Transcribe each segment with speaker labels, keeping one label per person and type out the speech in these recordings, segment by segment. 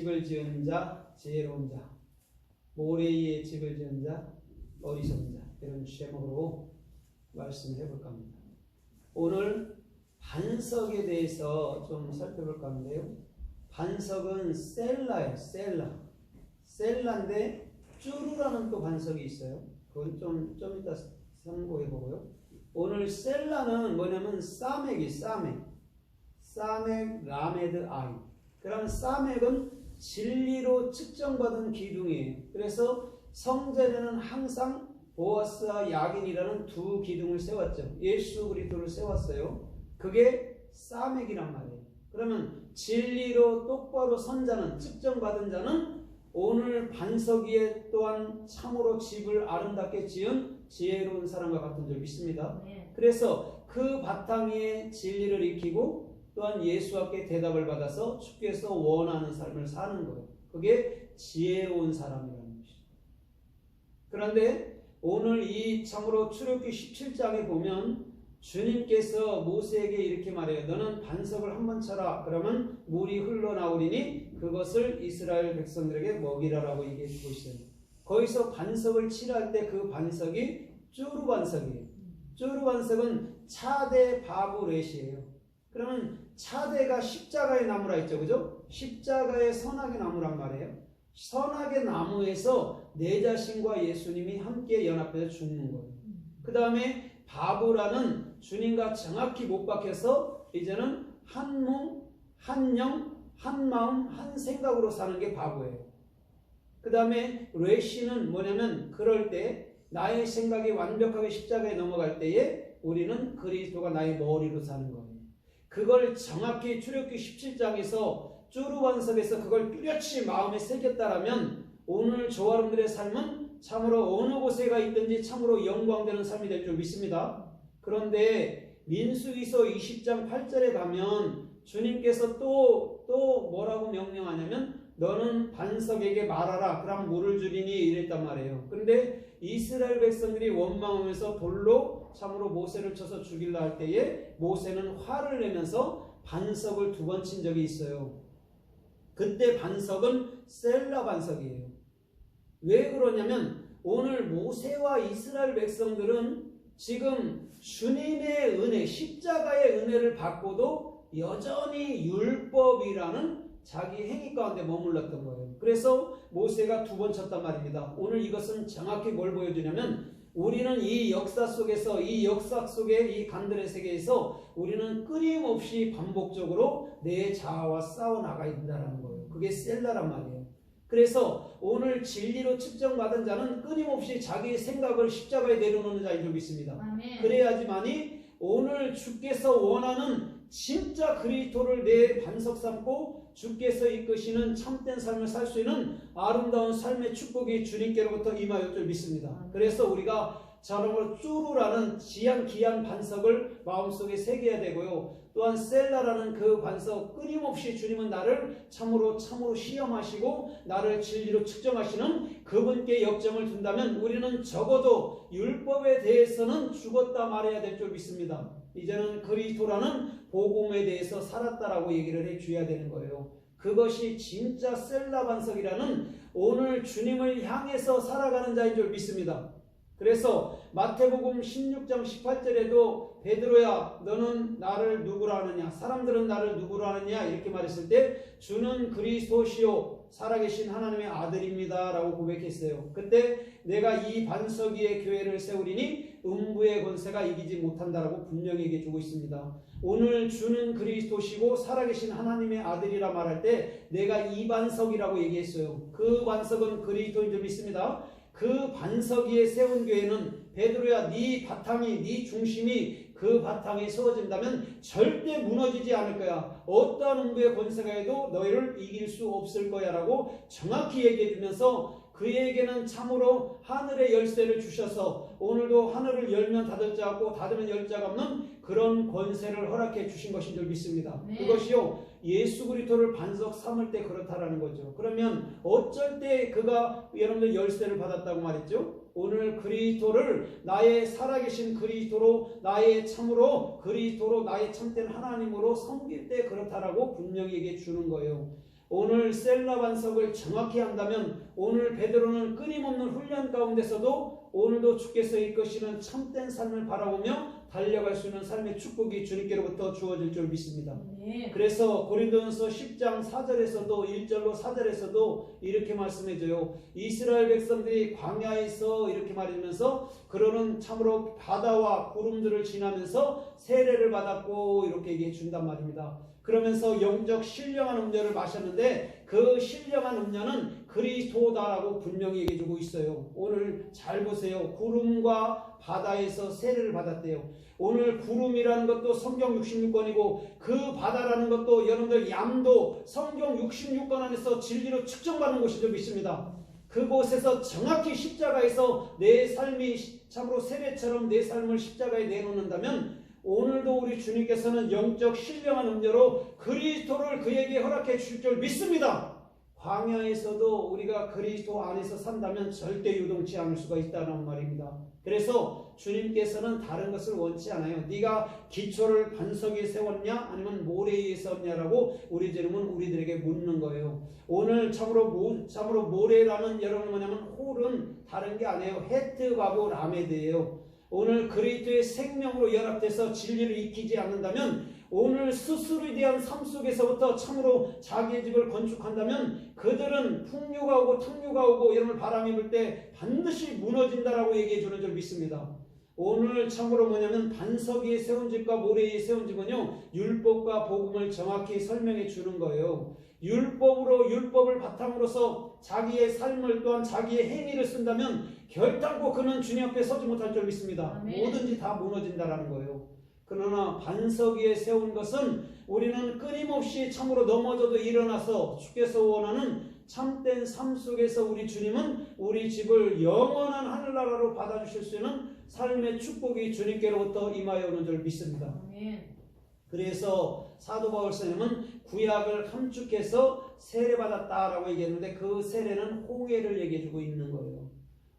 Speaker 1: 집을 지은 자 지혜로운 자, 모래 위에 집을 지은 자 어리석은 자, 이런 제목으로 말씀을 해볼까 합니다. 오늘 반석에 대해서 좀 살펴볼까 하는데요. 반석은 셀라예요. 셀라인데 쭈루라는 또 반석이 있어요. 그건 좀 이따 참고해 보고요. 오늘 셀라는 뭐냐면 사맥 라메드 아이. 그럼 사맥은 진리로 측정받은 기둥이에요. 그래서 성전에는 항상 보아스와 야긴이라는 두 기둥을 세웠죠. 예수 그리스도를 세웠어요. 그게 사맥이란 말이에요. 그러면 진리로 똑바로 선 자는, 측정받은 자는 오늘 반석 위에 또한 참으로 집을 아름답게 지은 지혜로운 사람과 같은 줄 믿습니다. 그래서 그 바탕 위에 진리를 익히고 또한 예수 앞에 대답을 받아서 주께서 원하는 삶을 사는 거예요. 그게 지혜로운 사람이라는 것이죠. 그런데 오늘 이 참으로 출애굽기 17장에 보면 주님께서 모세에게 이렇게 말해요. 너는 반석을 한번 쳐라. 그러면 물이 흘러나오리니 그것을 이스라엘 백성들에게 먹이라라고 얘기해 주고 있어요. 거기서 반석을 칠할 때 그 반석이 쭈루 반석이에요. 쭈루 반석은 차대 바브렛이에요. 그러면 차대가 십자가의 나무라 했죠. 그죠? 십자가의 선악의 나무란 말이에요. 선악의 나무에서 내 자신과 예수님이 함께 연합해서 죽는 거예요. 그 다음에 바보라는 주님과 정확히 못 박혀서 이제는 한 몸, 한 영, 한 마음, 한 생각으로 사는 게 바보예요. 그 다음에 레시는 뭐냐면 그럴 때 나의 생각이 완벽하게 십자가에 넘어갈 때에 우리는 그리스도가 나의 머리로 사는 거예요. 그걸 정확히 출애굽기 17장에서 쭈루 반석에서 그걸 뚜렷이 마음에 새겼다라면 오늘 저와 여러분들의 삶은 참으로 어느 곳에 가 있든지 참으로 영광되는 삶이 될 줄 믿습니다. 그런데 민수기서 20장 8절에 가면 주님께서 또 뭐라고 명령하냐면 너는 반석에게 말하라. 그럼 물을 주리니 이랬단 말이에요. 그런데 이스라엘 백성들이 원망하면서 돌로 참으로 모세를 쳐서 죽이려 할 때에 모세는 화를 내면서 반석을 2번 친 적이 있어요. 그때 반석은 셀라 반석이에요. 왜 그러냐면 오늘 모세와 이스라엘 백성들은 지금 주님의 은혜, 십자가의 은혜를 받고도 여전히 율법이라는 자기 행위 가운데 머물렀던 거예요. 그래서 모세가 2번 쳤단 말입니다. 오늘 이것은 정확히 뭘 보여주냐면 우리는 이 역사 속에서 이 역사 속의 이 간들의 세계에서 우리는 끊임없이 반복적으로 내 자아와 싸워나가야 된다는 거예요. 그게 셀라란 말이에요. 그래서 오늘 진리로 측정받은 자는 끊임없이 자기의 생각을 십자가에 내려놓는 자인 줄 믿습니다. 아멘. 그래야지만이 오늘 주께서 원하는 진짜 그리스도를 내 반석 삼고 주께서 이끄시는 참된 삶을 살 수 있는 아름다운 삶의 축복이 주님께로부터 임하였을 줄 믿습니다. 그래서 우리가 저런 쭈루라는 귀한 반석을 마음속에 새겨야 되고요. 또한 셀라라는 그 반석, 끊임없이 주님은 나를 참으로 시험하시고 나를 진리로 측정하시는 그분께 역점을 둔다면 우리는 적어도 율법에 대해서는 죽었다 말해야 될 줄 믿습니다. 이제는 그리스도라는 복음에 대해서 살았다라고 얘기를 해줘야 되는 거예요. 그것이 진짜 셀라 반석이라는 오늘 주님을 향해서 살아가는 자인 줄 믿습니다. 그래서 마태복음 16장 18절에도 베드로야 너는 나를 누구라 하느냐, 사람들은 나를 누구라 하느냐 이렇게 말했을 때 주는 그리스도시요 살아계신 하나님의 아들입니다 라고 고백했어요. 그때 내가 이 반석 위에 교회를 세우리니 음부의 권세가 이기지 못한다라고 분명히 얘기해주고 있습니다. 오늘 주는 그리스도시고 살아계신 하나님의 아들이라 말할 때 내가 이 반석이라고 얘기했어요. 그 반석은 그리스도인 줄 믿습니다. 그 반석 위에 세운 교회는 베드로야 네 바탕이 네 중심이 그 바탕에 세워진다면 절대 무너지지 않을 거야. 어떠한 음부의 권세가 해도 너희를 이길 수 없을 거야 라고 정확히 얘기해 주면서 그에게는 참으로 하늘의 열쇠를 주셔서 오늘도 하늘을 열면 닫을 자 없고 닫으면 열 자가 없는 그런 권세를 허락해 주신 것인 줄 믿습니다. 네. 그것이요 예수 그리스도를 반석 삼을 때 그렇다라는 거죠. 그러면 어쩔 때 그가 여러분들 열쇠를 받았다고 말했죠? 오늘 그리스도를 나의 살아계신 그리스도로 나의 참으로 그리스도로 나의 참된 하나님으로 섬길 때 그렇다라고 분명히 얘기해 주는 거예요. 오늘 셀라 반석을 정확히 한다면 오늘 베드로는 끊임없는 훈련 가운데서도 오늘도 주께서 이끄시는 참된 삶을 바라보며 달려갈 수 있는 삶의 축복이 주님께로부터 주어질 줄 믿습니다.
Speaker 2: 네.
Speaker 1: 그래서 고린도전서 10장 4절에서도 1절로 4절에서도 이렇게 말씀해줘요. 이스라엘 백성들이 광야에서 이렇게 말하면서 그러는 참으로 바다와 구름들을 지나면서 세례를 받았고 이렇게 얘기해 준단 말입니다. 그러면서 영적 신령한 음료를 마셨는데 그 신령한 음료는 그리스도다라고 분명히 얘기해주고 있어요. 오늘 잘 보세요. 구름과 바다에서 세례를 받았대요. 오늘 구름이라는 것도 성경 66권이고 그 바다라는 것도 여러분들 얌도 성경 66권 안에서 진리로 측정받는 곳인 줄 믿습니다. 그곳에서 정확히 십자가에서 내 삶이 참으로 세례처럼 내 삶을 십자가에 내놓는다면 오늘도 우리 주님께서는 영적 신령한 음료로 그리스도를 그에게 허락해 주실 줄 믿습니다. 광야에서도 우리가 그리스도 안에서 산다면 절대 유동치 않을 수가 있다는 말입니다. 그래서 주님께서는 다른 것을 원치 않아요. 네가 기초를 반석 위에 세웠냐 아니면 모래 위에 세웠냐라고 우리 주님은 우리들에게 묻는 거예요. 오늘 참으로 모래라는 여러분 뭐냐면 홀은 다른 게 아니에요. 헤트바고 라메드예요. 오늘 그리스도의 생명으로 연합돼서 진리를 익히지 않는다면 오늘 스스로에 대한 삶 속에서부터 참으로 자기의 집을 건축한다면 그들은 풍류가 오고 탕류가 오고 여러분 바람이 불 때 반드시 무너진다라고 얘기해 주는 줄 믿습니다. 오늘 참으로 뭐냐면 반석 위에 세운 집과 모래 위에 세운 집은요 율법과 복음을 정확히 설명해 주는 거예요. 율법을 바탕으로서 자기의 삶을 또한 자기의 행위를 쓴다면 결단코 그는 주님 앞에 서지 못할 줄 믿습니다.
Speaker 2: 아멘.
Speaker 1: 뭐든지 다 무너진다라는 거예요. 그러나 반석 위에 세운 것은 우리는 끊임없이 참으로 넘어져도 일어나서 주께서 원하는 참된 삶 속에서 우리 주님은 우리 집을 영원한 하늘나라로 받아주실 수 있는 삶의 축복이 주님께로부터 임하여 오는 줄 믿습니다.
Speaker 2: 아멘.
Speaker 1: 그래서 사도 바울 선생님은 구약을 함축해서 세례받았다라고 얘기했는데 그 세례는 홍해를 얘기해주고 있는 거예요.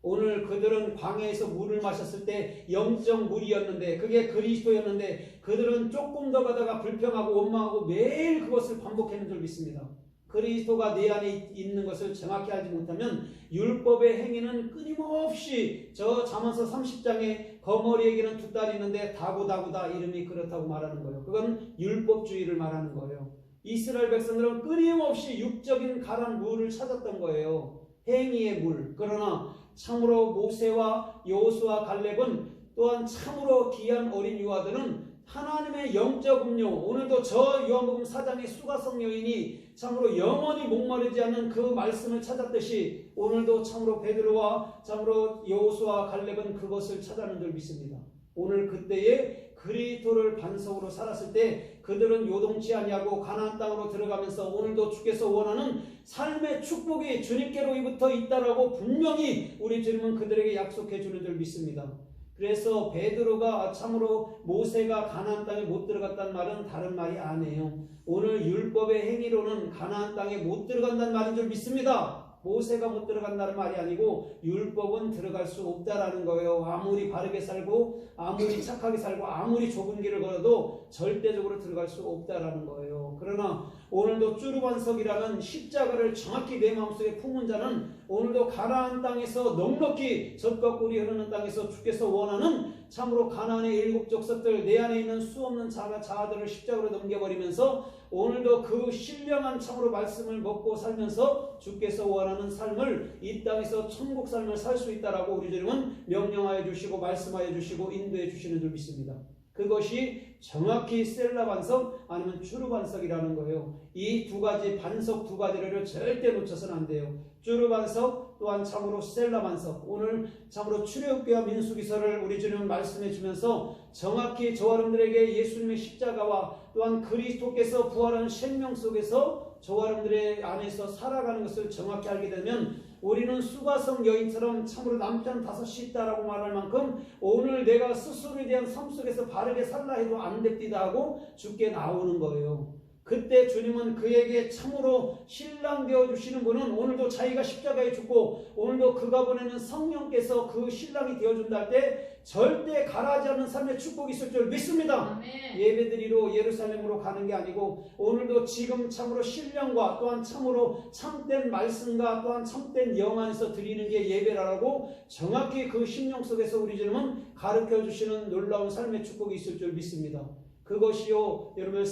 Speaker 1: 오늘 그들은 광야에서 물을 마셨을 때 영적 물이었는데 그게 그리스도였는데 그들은 조금 더 가다가 불평하고 원망하고 매일 그것을 반복하는 줄 믿습니다. 그리스도가 내 안에 있는 것을 정확히 알지 못하면 율법의 행위는 끊임없이 저 잠언서 30장에 거머리에게는 두 딸이 있는데 다구다구다 이름이 그렇다고 말하는 거예요. 그건 율법주의를 말하는 거예요. 이스라엘 백성들은 끊임없이 육적인 가란 물을 찾았던 거예요. 행위의 물. 그러나 참으로 모세와 여호수아 갈렙은 또한 참으로 귀한 어린 유아들은 하나님의 영적 음료, 오늘도 저 요한복음 4장의 수가성 여인이 참으로 영원히 목마르지 않는 그 말씀을 찾았듯이 오늘도 참으로 베드로와 참으로 여호수아 갈렙은 그것을 찾아낸 줄 믿습니다. 오늘 그때에 그리스도를 반석으로 살았을 때 그들은 요동치 아니하고 가나안 땅으로 들어가면서 오늘도 주께서 원하는 삶의 축복이 주님께로부터 있다라고 분명히 우리 주님은 그들에게 약속해 주는 줄 믿습니다. 그래서 베드로가 참으로 모세가 가나안 땅에 못 들어갔다는 말은 다른 말이 아니에요. 오늘 율법의 행위로는 가나안 땅에 못 들어간다는 말인 줄 믿습니다. 모세가 못 들어간다는 말이 아니고 율법은 들어갈 수 없다라는 거예요. 아무리 바르게 살고 아무리 착하게 살고 아무리 좁은 길을 걸어도 절대적으로 들어갈 수 없다라는 거예요. 그러나 오늘도 쭈르반석이라는 십자가를 정확히 내 마음속에 품은 자는 오늘도 가나안 땅에서 넉넉히 젖과 꿀이 흐르는 땅에서 주께서 원하는 참으로 가나안의 일곱 족속들 내 안에 있는 수없는 자아들을 십자가로 넘겨버리면서 오늘도 그 신령한 참으로 말씀을 먹고 살면서 주께서 원하는 삶을 이 땅에서 천국 삶을 살 수 있다라고 우리 주님은 명령하여 주시고 말씀하여 주시고 인도해 주시는 줄 믿습니다. 그것이 정확히 셀라 반석 아니면 쭈르 반석이라는 거예요. 이 두 가지 반석 두 가지를 절대 놓쳐서는 안 돼요. 쭈르 반석 또한 참으로 셀라 반석. 오늘 참으로 출애굽기와 민수기서를 우리 주님은 말씀해 주면서 정확히 저와 여러분들에게 예수님의 십자가와 또한 그리스도께서 부활한 생명 속에서 저와 여러분들의 안에서 살아가는 것을 정확히 알게 되면 우리는 수가성 여인처럼 참으로 남편 5이 있다라고 말할 만큼 오늘 내가 스스로에 대한 삶 속에서 바르게 살라 해도 안 됩디다 하고 주께 나오는 거예요. 그때 주님은 그에게 참으로 신랑 되어주시는 분은 오늘도 자기가 십자가에 죽고 오늘도 그가 보내는 성령께서 그 신랑이 되어준다 할 때 절대 가라지 않는 삶의 축복이 있을 줄 믿습니다.
Speaker 2: 아멘.
Speaker 1: 예배드리러 예루살렘으로 가는 게 아니고 오늘도 지금 참으로 신령과 또한 참으로 참된 말씀과 또한 참된 영 안에서 드리는 게 예배라고 정확히 그 심령 속에서 우리 주님은 가르쳐 주시는 놀라운 삶의 축복이 있을 줄 믿습니다. 그것이요 여러분